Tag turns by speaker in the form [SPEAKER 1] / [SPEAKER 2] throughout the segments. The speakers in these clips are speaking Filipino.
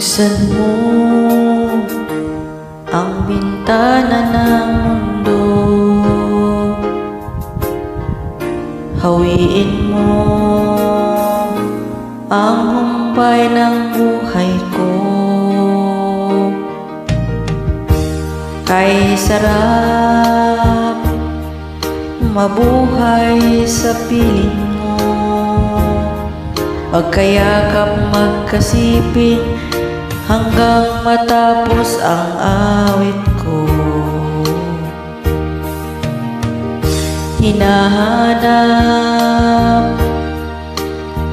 [SPEAKER 1] Buksan mo ang bintana ng mundo, hawiin mo ang humpay ng buhay ko. Kay sarap mabuhay sa piling mo, magkayakap magkasipin hanggang matapos ang awit ko. Hinahanap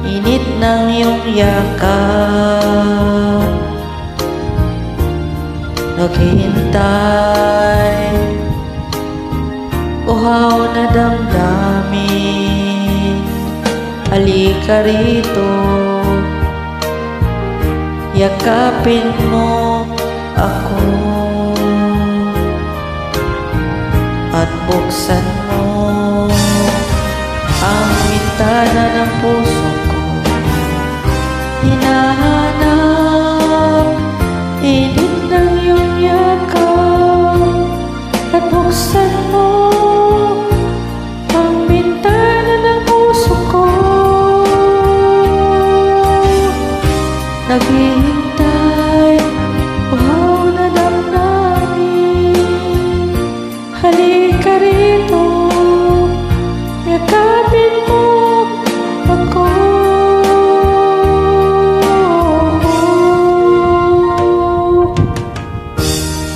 [SPEAKER 1] init ng iyong yakap, naghihintay uhaw na damdamin. Halika rito, yakapin mo ako at buksan mo ang bintana ng puso ko. Hinahanap init ng iyong yakap at buksan mo ang bintana ng puso ko. Naghihintay uhaw na damdamin. Halika rito, yakapin mo ako.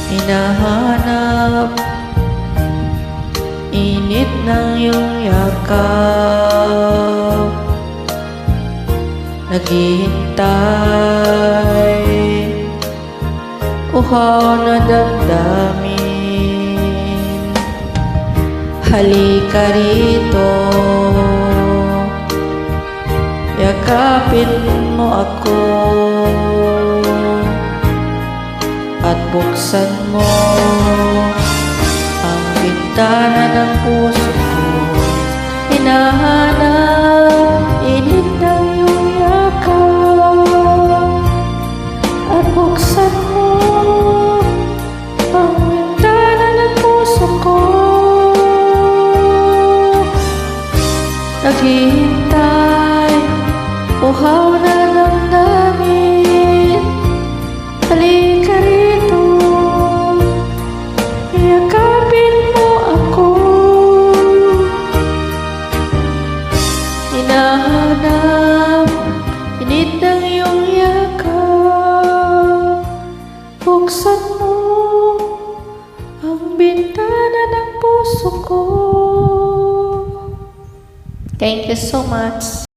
[SPEAKER 1] Hinahanap init ng iyong yakap, naghihintay uhaw na damdamin. Halika rito, yakapin mo ako at buksan mo ang bintana ng puso ko. Hinahanap init ng iyong yakap at buksan mo ang bintana ng puso ko. Naghihintay uhaw na damdamin. Halika rito, yakapin mo ako. Hinahanap init ng iyong yakap, buksan mo ang bintana ng puso ko. Thank you so much.